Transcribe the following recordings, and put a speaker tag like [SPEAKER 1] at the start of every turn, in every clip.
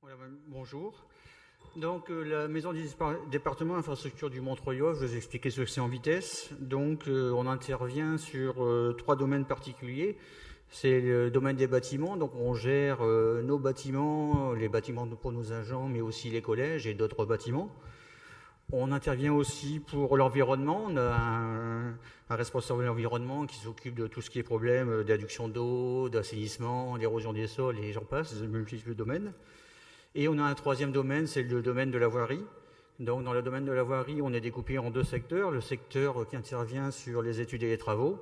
[SPEAKER 1] Voilà, bonjour. Donc, la maison du département infrastructure du Montreuil, je vais vous expliquer ce que c'est en vitesse. Donc, on intervient sur 3 domaines particuliers. C'est le domaine des bâtiments. Donc, on gère nos bâtiments, les bâtiments pour nos agents, mais aussi les collèges et d'autres bâtiments. On intervient aussi pour l'environnement. On a un responsable de l'environnement qui s'occupe de tout ce qui est problème d'adduction d'eau, d'assainissement, d'érosion des sols et j'en passe, de multiples domaines. Et on a un troisième domaine, c'est le domaine de la voirie. Donc dans le domaine de la voirie, on est découpé en 2 secteurs. Le secteur qui intervient sur les études et les travaux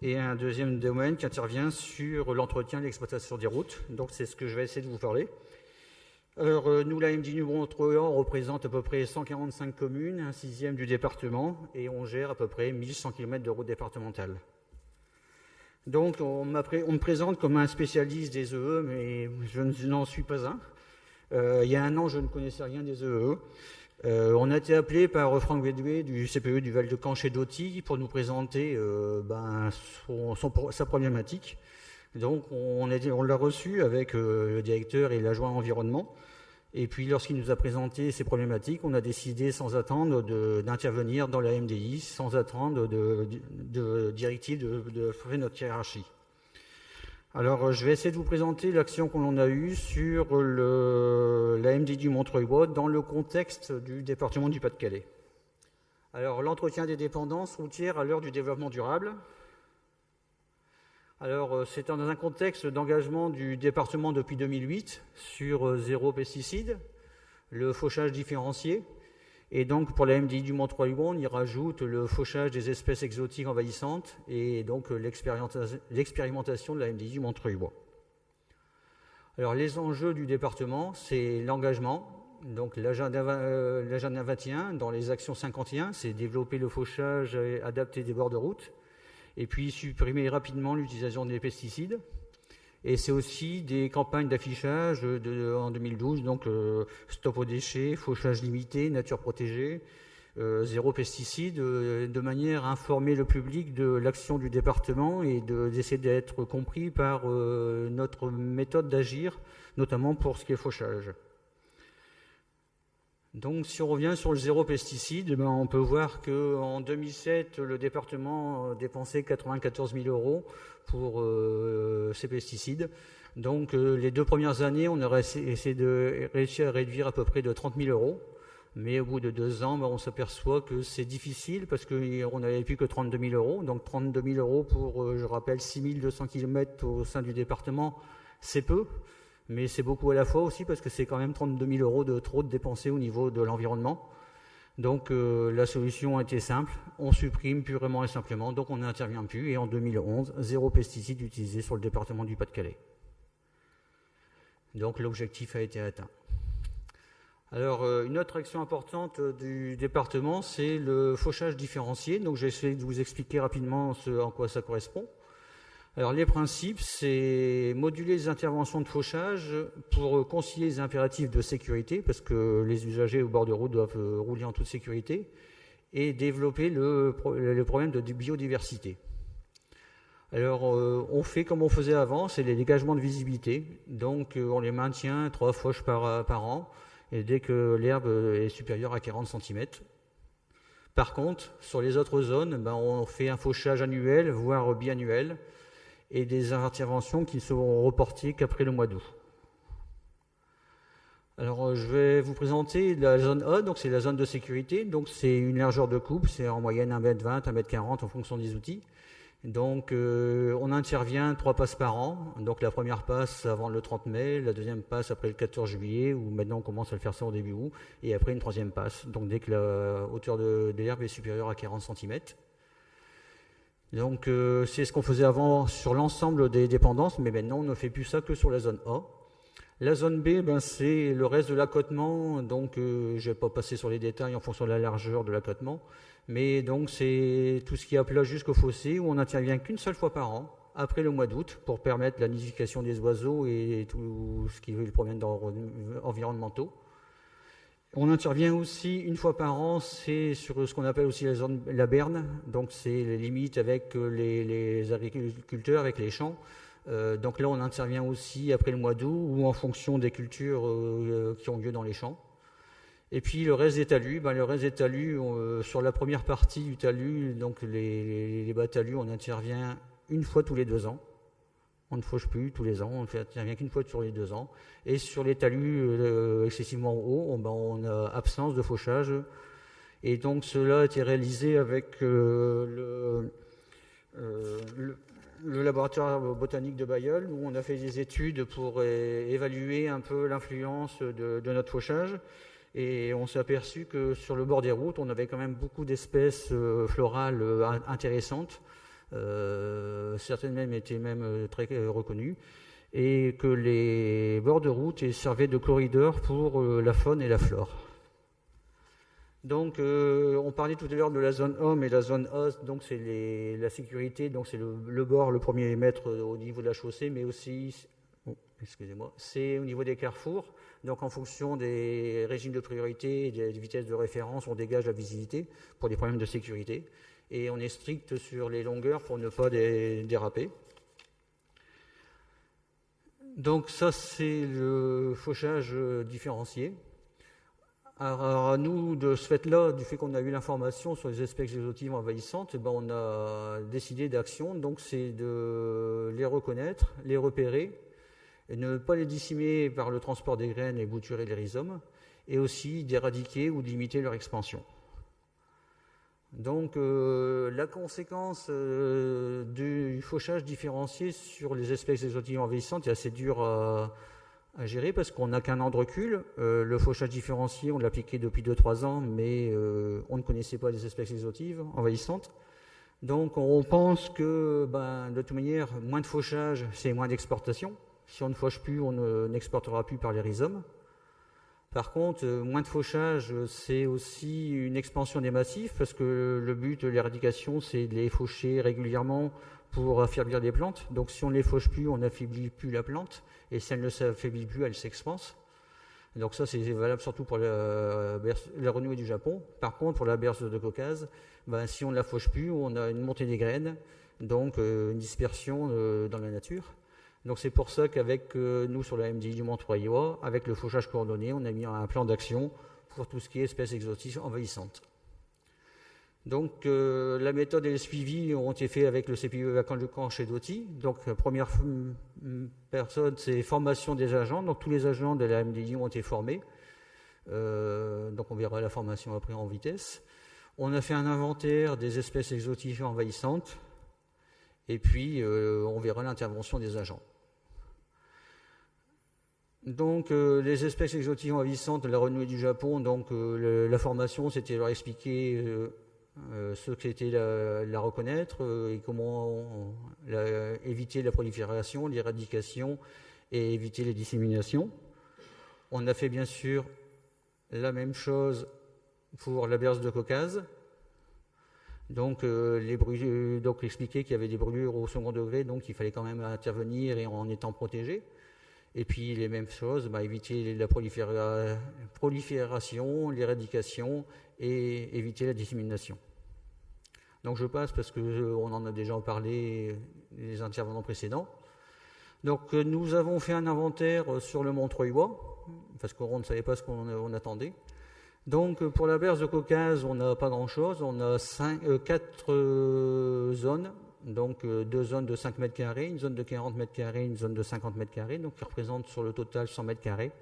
[SPEAKER 1] et un deuxième domaine qui intervient sur l'entretien et l'exploitation des routes. Donc c'est ce que je vais essayer de vous parler. Alors nous, la MDI du Montreuil, on représente à peu près 145 communes, un 6e du département et on gère à peu près 1100 km de routes départementales. Donc on me présente comme un spécialiste des EE, mais je n'en suis pas un. Il y a un an, je ne connaissais rien des EE. On a été appelé par Franck Bédoué du CPE du Val-de-Camp chez Doty pour nous présenter sa problématique. Donc on l'a reçu avec le directeur et l'adjoint environnement. Et puis lorsqu'il nous a présenté ces problématiques, on a décidé sans attendre d'intervenir dans la MDI, sans attendre de directive de faire notre hiérarchie. Alors, je vais essayer de vous présenter l'action qu'on a eue sur la MDI du Montreuil dans le contexte du département du Pas-de-Calais. Alors, l'entretien des dépendances routières à l'heure du développement durable. Alors, c'est dans un contexte d'engagement du département depuis 2008 sur 0 pesticides, le fauchage différencié. Et donc, pour la MDI du Montreuil, on y rajoute le fauchage des espèces exotiques envahissantes et donc l'expérimentation de la MDI du Montreuil. Alors, les enjeux du département, c'est l'engagement. Donc, l'agenda 21, dans les actions 51, c'est développer le fauchage et adapter des bords de route. Et puis, supprimer rapidement l'utilisation des pesticides. Et c'est aussi des campagnes d'affichage en 2012, donc stop aux déchets, fauchage limité, nature protégée, 0 pesticides, de manière à informer le public de l'action du département et d'essayer d'être compris par notre méthode d'agir, notamment pour ce qui est fauchage. Donc si on revient sur le 0 pesticide, on peut voir qu'en 2007, le département dépensait 94 000 € pour ces pesticides. Donc les 2 premières années, on aurait essayé de réussir à réduire à peu près de 30 000 €. Mais au bout de 2 ans, on s'aperçoit que c'est difficile parce qu'on n'avait plus que 32 000 €. Donc 32 000 € pour, je rappelle, 6 200 km au sein du département, c'est peu. Mais c'est beaucoup à la fois aussi parce que c'est quand même 32 000 € de trop de dépensés au niveau de l'environnement. Donc la solution a été simple, on supprime purement et simplement, donc on n'intervient plus. Et en 2011, 0 pesticides utilisés sur le département du Pas-de-Calais. Donc l'objectif a été atteint. Alors une autre action importante du département, c'est le fauchage différencié. Donc j'ai essayé de vous expliquer rapidement en quoi ça correspond. Alors les principes, c'est moduler les interventions de fauchage pour concilier les impératifs de sécurité, parce que les usagers au bord de route doivent rouler en toute sécurité, et développer le problème de biodiversité. Alors on fait comme on faisait avant, c'est les dégagements de visibilité. Donc on les maintient 3 fauches par an, et dès que l'herbe est supérieure à 40 cm. Par contre, sur les autres zones, on fait un fauchage annuel, voire biannuel, et des interventions qui seront reportées qu'après le mois d'août. Alors je vais vous présenter la zone A, donc c'est la zone de sécurité, donc c'est une largeur de coupe, c'est en moyenne 1,20 m, 1,40 m en fonction des outils. Donc on intervient 3 passes par an, donc la première passe avant le 30 mai, la deuxième passe après le 14 juillet, ou maintenant on commence à le faire ça au début août, et après une 3e passe, donc dès que la hauteur de l'herbe est supérieure à 40 cm. Donc c'est ce qu'on faisait avant sur l'ensemble des dépendances, mais maintenant on ne fait plus ça que sur la zone A. La zone B, c'est le reste de l'accotement, donc je ne vais pas passer sur les détails en fonction de la largeur de l'accotement, mais donc c'est tout ce qui est à plat jusqu'au fossé, où on n'intervient qu'une seule fois par an, après le mois d'août, pour permettre la nidification des oiseaux et tout ce qui est le problème environnementaux. On intervient aussi une fois par an, c'est sur ce qu'on appelle aussi la berne, donc c'est les limites avec les agriculteurs, avec les champs, Donc là, on intervient aussi après le mois d'août ou en fonction des cultures qui ont lieu dans les champs. Et puis le reste des talus, sur la première partie du talus, donc les bas talus, on intervient une fois tous les 2 ans. On ne fauche plus tous les ans, on n'intervient qu'une fois sur les 2 ans. Et sur les talus excessivement hauts, on a absence de fauchage. Et donc cela a été réalisé avec le laboratoire botanique de Bailleul, où on a fait des études pour évaluer un peu l'influence de notre fauchage. Et on s'est aperçu que sur le bord des routes, on avait quand même beaucoup d'espèces florales intéressantes. Certaines même étaient très reconnues. Et que les bords de route servaient de corridors pour la faune et la flore. Donc, on parlait tout à l'heure de la zone homme et la zone os, donc c'est la sécurité, donc c'est le bord, le premier mètre au niveau de la chaussée, mais aussi, c'est au niveau des carrefours. Donc, en fonction des régimes de priorité et des vitesses de référence, on dégage la visibilité pour des problèmes de sécurité. Et on est strict sur les longueurs pour ne pas déraper. Donc, ça, c'est le fauchage différencié. Alors, à nous, de ce fait-là, du fait qu'on a eu l'information sur les espèces exotives envahissantes, on a décidé d'action. Donc, c'est de les reconnaître, les repérer, et ne pas les décimer par le transport des graines et bouturer les rhizomes, et aussi d'éradiquer ou de limiter leur expansion. Donc, la conséquence du fauchage différencié sur les espèces exotiques envahissantes est assez dure à gérer parce qu'on n'a qu'un an de recul. Le fauchage différencié, on l'appliquait depuis 2-3 ans, mais on ne connaissait pas les espèces exotiques envahissantes. Donc, on pense que, de toute manière, moins de fauchage, c'est moins d'exportation. Si on ne fauche plus, on n'exportera plus par les rhizomes. Par contre, moins de fauchage, c'est aussi une expansion des massifs, parce que le but de l'éradication, c'est de les faucher régulièrement pour affaiblir les plantes. Donc si on ne les fauche plus, on n'affaiblit plus la plante, et si elle ne s'affaiblit plus, elle s'expanse. Donc ça, c'est valable surtout pour la renouée du Japon. Par contre, pour la berce de Caucase, si on ne la fauche plus, on a une montée des graines, donc une dispersion dans la nature. Donc c'est pour ça qu'avec nous sur la MDI du Mont-Troyois, avec le fauchage coordonné, on a mis un plan d'action pour tout ce qui est espèces exotiques envahissantes. Donc la méthode et le suivi ont été faits avec le CPE Vacances de Caen chez Doty. Donc première personne, c'est formation des agents. Donc tous les agents de la MDI ont été formés. Donc on verra la formation après en vitesse. On a fait un inventaire des espèces exotiques envahissantes. Et puis on verra l'intervention des agents. Donc les espèces exotiques envahissantes de la renouée du Japon, donc la formation, c'était leur expliquer ce que c'était la reconnaître et comment éviter la prolifération, l'éradication et éviter les disséminations. On a fait bien sûr la même chose pour la berce de Caucase. Donc, donc expliquer qu'il y avait des brûlures au second degré, donc il fallait quand même intervenir et en étant protégé. Et puis les mêmes choses, éviter la prolifération, l'éradication et éviter la dissémination. Donc je passe parce qu'on en a déjà parlé les intervenants précédents. Donc nous avons fait un inventaire sur le Mont-Troyois, parce qu'on ne savait pas ce qu'on attendait. Donc pour la berce de Caucase, on n'a pas grand-chose, on a 4 zones. Donc 2 zones de 5 mètres carrés, une zone de 40 mètres carrés, une zone de 50 mètres carrés, donc qui représente sur le total 100 mètres carrés.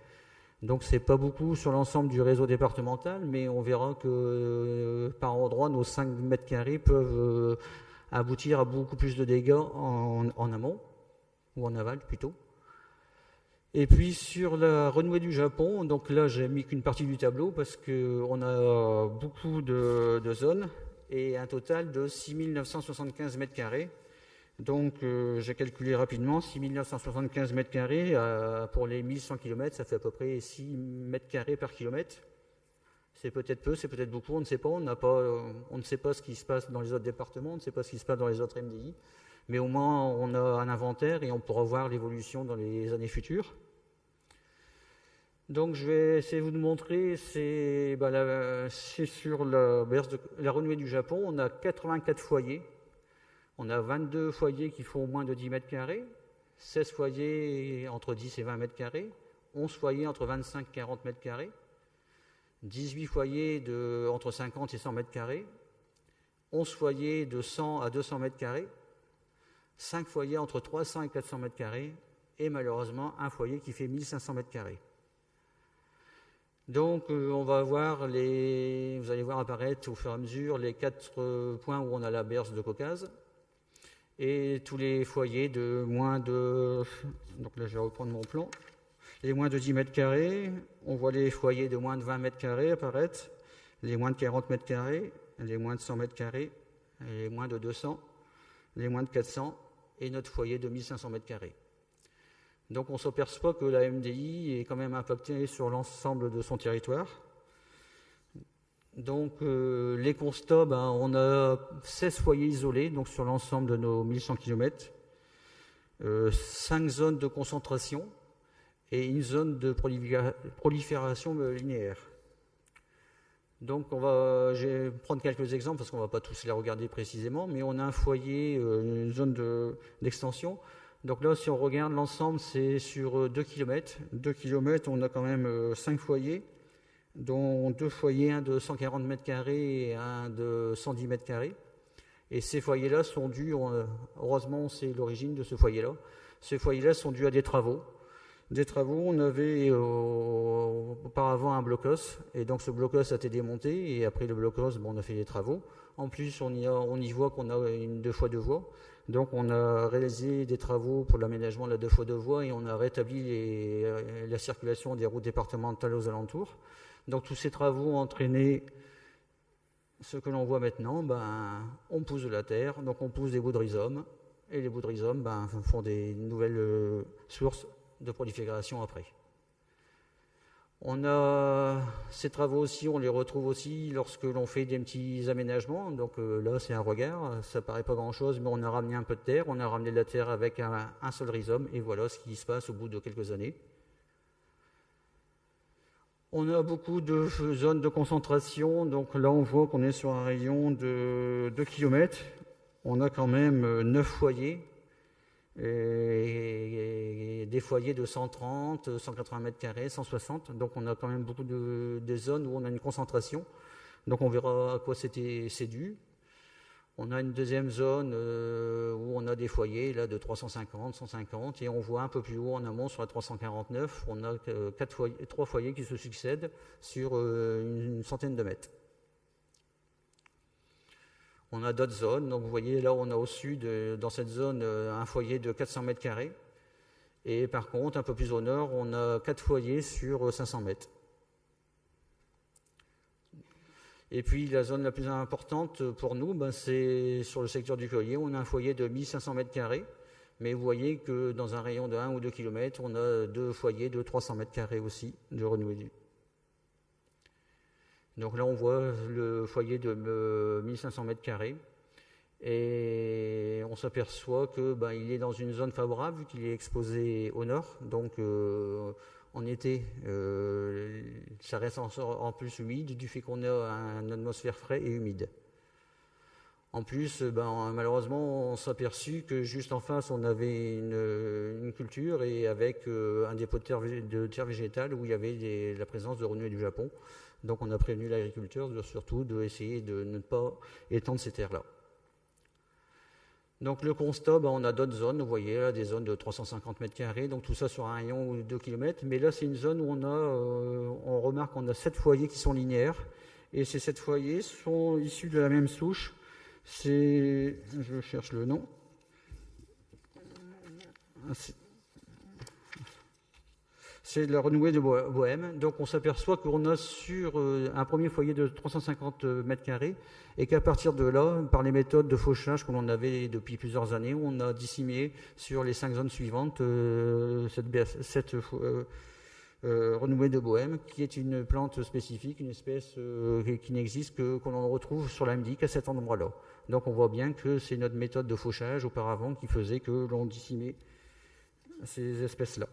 [SPEAKER 1] Donc c'est pas beaucoup sur l'ensemble du réseau départemental, mais on verra que par endroit, nos 5 mètres carrés peuvent aboutir à beaucoup plus de dégâts en amont, ou en aval plutôt. Et puis sur la renouée du Japon, donc là j'ai mis qu'une partie du tableau parce qu'on a beaucoup de zones, et un total de 6 975 mètres carrés. Donc j'ai calculé rapidement, 6 975 mètres carrés pour les 1100 km, ça fait à peu près 6 mètres carrés par kilomètre. C'est peut-être peu, c'est peut-être beaucoup, on ne sait pas. On ne sait pas ce qui se passe dans les autres départements, on ne sait pas ce qui se passe dans les autres MDI. Mais au moins, on a un inventaire et on pourra voir l'évolution dans les années futures. Donc je vais essayer de vous montrer, c'est sur la renouée du Japon, on a 84 foyers. On a 22 foyers qui font moins de 10 mètres carrés, 16 foyers entre 10 et 20 mètres carrés, 11 foyers entre 25 et 40 mètres carrés, 18 foyers entre 50 et 100 mètres carrés, 11 foyers de 100 à 200 mètres carrés, 5 foyers entre 300 et 400 mètres carrés, et malheureusement un foyer qui fait 1500 mètres carrés. Donc on va voir vous allez voir apparaître au fur et à mesure les 4 points où on a la berce de Caucase, et tous les foyers de moins de... Donc là je vais reprendre mon plan. Les moins de 10 mètres carrés, on voit les foyers de moins de 20 mètres carrés apparaître, les moins de 40 mètres carrés, les moins de 100 mètres carrés, les moins de 200, les moins de 400 et notre foyer de 1500 mètres carrés. Donc on s'aperçoit que la MDI est quand même impactée sur l'ensemble de son territoire. Donc les constats, on a 16 foyers isolés donc sur l'ensemble de nos 1100 km, 5 zones de concentration et une zone de prolifération linéaire. Donc je vais prendre quelques exemples parce qu'on ne va pas tous les regarder précisément, mais on a un foyer, une zone d'extension. Donc là, si on regarde l'ensemble, c'est sur 2 km. 2 km, on a quand même 5 foyers, dont 2 foyers, un de 140 mètres carrés et un de 110 mètres carrés. Et ces foyers-là sont dus, heureusement c'est l'origine de ce foyer-là, ces foyers-là sont dus à des travaux. On avait auparavant un blocos, et donc ce blocos a été démonté, et après le blocos, on a fait des travaux. En plus, on y voit qu'on a une 2x2 voies, donc on a réalisé des travaux pour l'aménagement de la 2x2 voies, et on a rétabli la circulation des routes départementales aux alentours. Donc tous ces travaux ont entraîné ce que l'on voit maintenant, on pousse de la terre, donc on pousse des bouts de rhizome, et les bouts de rhizome font des nouvelles sources de prolifération après. On a ces travaux aussi, on les retrouve aussi lorsque l'on fait des petits aménagements. Donc là, c'est un regard, ça paraît pas grand-chose, mais on a ramené un peu de terre, on a ramené de la terre avec un seul rhizome, et voilà ce qui se passe au bout de quelques années. On a beaucoup de zones de concentration, donc là on voit qu'on est sur un rayon de 2 km. On a quand même 9 foyers, et des foyers de 130, 180 mètres carrés, 160. Donc on a quand même beaucoup de zones où on a une concentration. Donc on verra à quoi c'est dû. On a une deuxième zone où on a des foyers là, de 350, 150, et on voit un peu plus haut en amont sur la 349, on a 3 foyers qui se succèdent sur une centaine de mètres. On a d'autres zones, donc vous voyez là on a au sud, dans cette zone, un foyer de 400 mètres carrés, et par contre un peu plus au nord, on a 4 foyers sur 500 mètres. Et puis la zone la plus importante pour nous, c'est sur le secteur du Collier, on a un foyer de 1500 mètres carrés, mais vous voyez que dans un rayon de 1 ou 2 km, on a 2 foyers de 300 mètres carrés aussi de renouvelés. Donc là, on voit le foyer de 1500 mètres carrés, et on s'aperçoit qu'il est dans une zone favorable vu qu'il est exposé au nord. Donc en été, ça reste en plus humide du fait qu'on a une atmosphère frais et humide. En plus, malheureusement, on s'est aperçu que juste en face, on avait une culture et avec un dépôt de terre végétale où il y avait la présence de renouée du Japon. Donc on a prévenu l'agriculteur surtout d'essayer de ne pas étendre ces terres-là. Donc le constat, on a d'autres zones, vous voyez là, des zones de 350 mètres carrés, donc tout ça sur un rayon de 2 km. Mais là, c'est une zone où on remarque qu'on a 7 foyers qui sont linéaires, et ces 7 foyers sont issus de la même souche. Je cherche le nom. C'est la renouée de Bohème. Donc on s'aperçoit qu'on a sur un premier foyer de 350 mètres carrés, et qu'à partir de là, par les méthodes de fauchage que l'on avait depuis plusieurs années, on a disséminé sur les 5 zones suivantes cette renouée de Bohème, qui est une plante spécifique, une espèce qui n'existe que l'on retrouve sur l'Amérique à cet endroit-là. Donc on voit bien que c'est notre méthode de fauchage auparavant qui faisait que l'on dissémait ces espèces-là.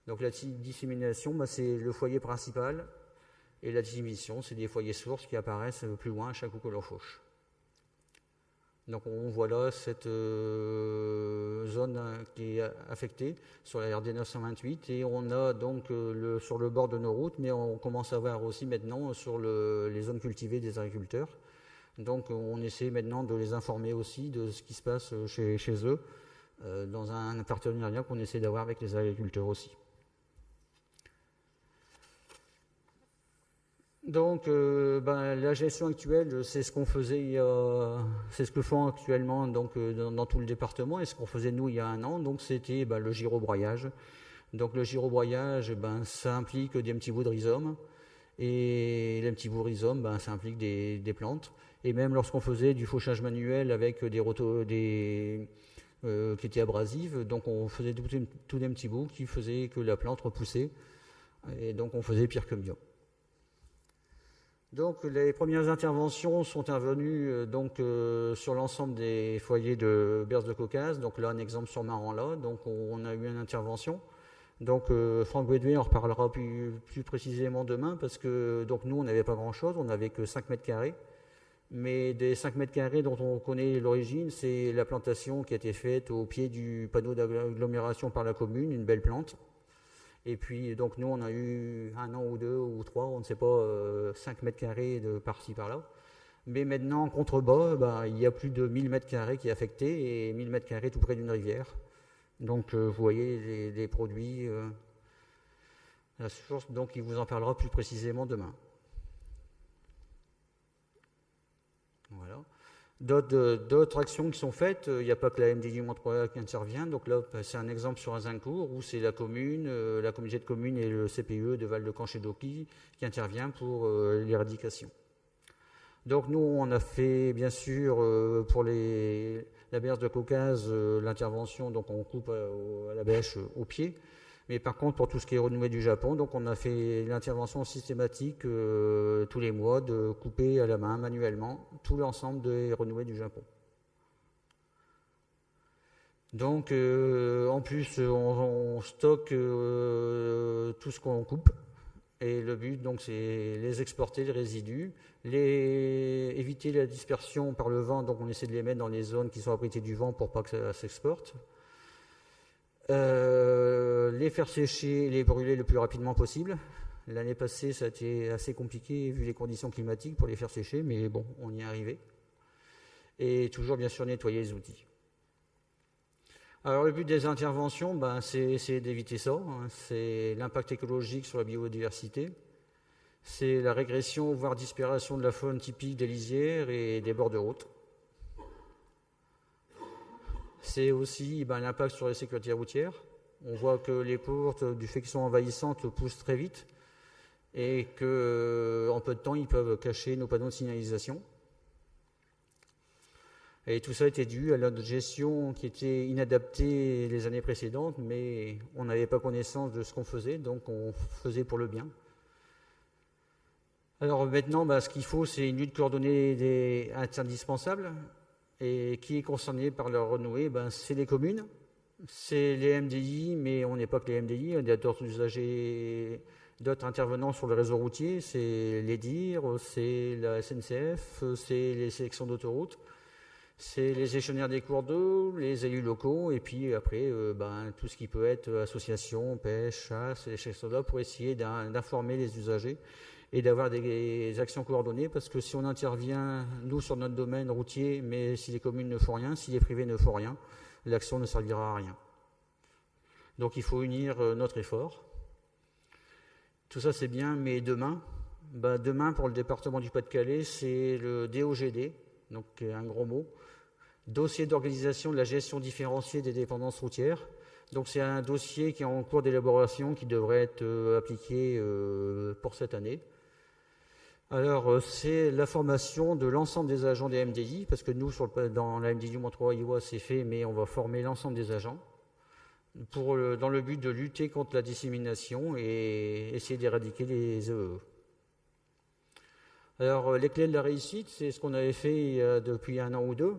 [SPEAKER 1] Donc la dissémination, c'est le foyer principal, et la dissémination, c'est des foyers sources qui apparaissent plus loin à chaque coup que l'on fauche. Donc on voit là cette zone qui est affectée sur la RD 928 et on a donc sur le bord de nos routes, mais on commence à voir aussi maintenant sur les zones cultivées des agriculteurs. Donc on essaie maintenant de les informer aussi de ce qui se passe chez eux, dans un partenariat qu'on essaie d'avoir avec les agriculteurs aussi. Donc la gestion actuelle, c'est ce qu'on faisait, c'est ce que font actuellement donc, dans tout le département et ce qu'on faisait nous il y a un an, donc c'était le gyrobroyage. Donc le gyrobroyage, ça implique des petits bouts de rhizome et les petits bouts de rhizome, ça implique des plantes. Et même lorsqu'on faisait du fauchage manuel avec qui étaient abrasives, donc on faisait tous des petits bouts qui faisaient que la plante repoussait et donc on faisait pire que mieux. Donc les premières interventions sont intervenues sur l'ensemble des foyers de berces de Caucase. Donc là, un exemple sur Maran-là. Donc on a eu une intervention. Donc Franck Bédoué en reparlera plus précisément demain parce que donc nous, on n'avait pas grand-chose. On n'avait que 5 mètres carrés. Mais des 5 mètres carrés dont on connaît l'origine, c'est la plantation qui a été faite au pied du panneau d'agglomération par la commune, une belle plante. Et puis, donc, nous, on a eu 1 an ou 2 ou 3, on ne sait pas, 5 mètres carrés de par-ci, par-là. Mais maintenant, en contrebas, il y a plus de 1000 mètres carrés qui est affecté et 1000 mètres carrés tout près d'une rivière. Donc, vous voyez les produits, la source, donc, il vous en parlera plus précisément demain. Voilà. D'autres actions qui sont faites, il n'y a pas que la MDI Montreuil qui intervient, donc là c'est un exemple sur Azincourt où c'est la commune, la communauté de communes et le CPE de Val-de-Canche-et-d'Auqui qui intervient pour l'éradication. Donc nous on a fait bien sûr pour la berce de Caucase l'intervention, donc on coupe à la bêche au pied. Mais par contre, pour tout ce qui est renoué du Japon, donc on a fait l'intervention systématique tous les mois de couper à la main, manuellement, tout l'ensemble des renoués du Japon. Donc, en plus, on stocke tout ce qu'on coupe. Et le but, donc, c'est les exporter, les résidus, éviter la dispersion par le vent. Donc, on essaie de les mettre dans les zones qui sont abritées du vent pour pas que ça s'exporte. Les faire sécher et les brûler le plus rapidement possible. L'année passée, ça a été assez compliqué vu les conditions climatiques pour les faire sécher, mais bon, on y est arrivé. Et toujours, bien sûr, nettoyer les outils. Alors, le but des interventions, c'est d'éviter ça. C'est l'impact écologique sur la biodiversité. C'est la régression, voire disparition de la faune typique des lisières et des bords de route. C'est aussi l'impact sur la sécurité routière. On voit que les pourtes, du fait qu'elles sont envahissantes, poussent très vite et qu'en peu de temps, ils peuvent cacher nos panneaux de signalisation. Et tout ça était dû à notre gestion qui était inadaptée les années précédentes, mais on n'avait pas connaissance de ce qu'on faisait, donc on faisait pour le bien. Alors maintenant, ce qu'il faut, c'est une lutte coordonnée indispensable. Et qui est concerné par leur renouée, c'est les communes, c'est les MDI, mais on n'est pas que les MDI, il y a d'autres usagers, d'autres intervenants sur le réseau routier, c'est les DIR, c'est la SNCF, c'est les sélections d'autoroutes, c'est les gestionnaires des cours d'eau, les élus locaux, et puis après, tout ce qui peut être association, pêche, chasse, et les soldats pour essayer d'informer les usagers et d'avoir des actions coordonnées, parce que si on intervient, nous, sur notre domaine routier, mais si les communes ne font rien, si les privés ne font rien, l'action ne servira à rien. Donc il faut unir notre effort. Tout ça, c'est bien, mais demain, demain, pour le département du Pas-de-Calais, c'est le DOGD, donc un gros mot, dossier d'organisation de la gestion différenciée des dépendances routières. Donc c'est un dossier qui est en cours d'élaboration, qui devrait être appliqué pour cette année. Alors, c'est la formation de l'ensemble des agents des MDI, parce que nous, dans la MDI Montreuil-Iwa, c'est fait, mais on va former l'ensemble des agents dans le but de lutter contre la dissémination et essayer d'éradiquer les EE. Alors, les clés de la réussite, c'est ce qu'on avait fait depuis 1 an ou 2.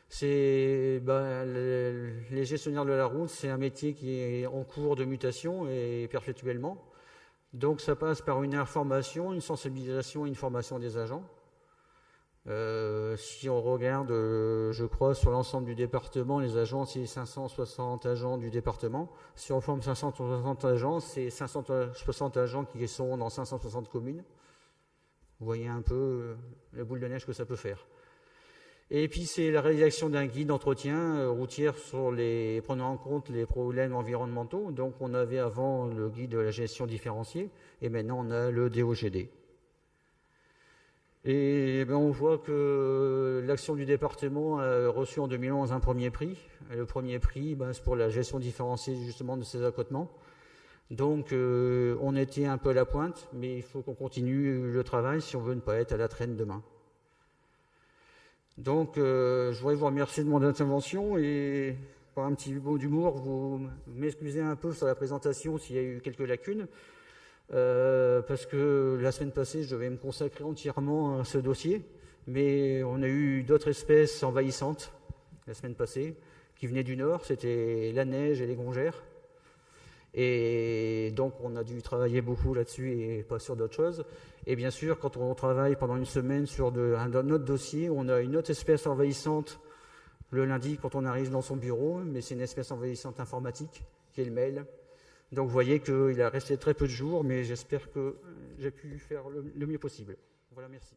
[SPEAKER 1] C'est les gestionnaires de la route, c'est un métier qui est en cours de mutation et perpétuellement. Donc ça passe par une information, une sensibilisation et une formation des agents. Si on regarde, je crois, sur l'ensemble du département, les agents, c'est 560 agents du département. Si on forme 560 agents, c'est 560 agents qui sont dans 560 communes. Vous voyez un peu la boule de neige que ça peut faire. Et puis c'est la réalisation d'un guide d'entretien routière prenant en compte les problèmes environnementaux. Donc on avait avant le guide de la gestion différenciée et maintenant on a le DOGD. Et on voit que l'action du département a reçu en 2011 un premier prix. Et le premier prix, c'est pour la gestion différenciée justement de ces accotements. Donc on était un peu à la pointe, mais il faut qu'on continue le travail si on veut ne pas être à la traîne demain. Donc je voudrais vous remercier de mon intervention et par un petit mot d'humour, vous m'excusez un peu sur la présentation s'il y a eu quelques lacunes. Parce que la semaine passée, je devais me consacrer entièrement à ce dossier, mais on a eu d'autres espèces envahissantes la semaine passée, qui venaient du nord, c'était la neige et les gongères. Et donc on a dû travailler beaucoup là-dessus et pas sur d'autres choses. Et bien sûr, quand on travaille pendant une semaine sur un autre dossier, on a une autre espèce envahissante le lundi quand on arrive dans son bureau, mais c'est une espèce envahissante informatique, qui est le mail. Donc vous voyez qu'il a resté très peu de jours, mais j'espère que j'ai pu faire le mieux possible. Voilà, merci.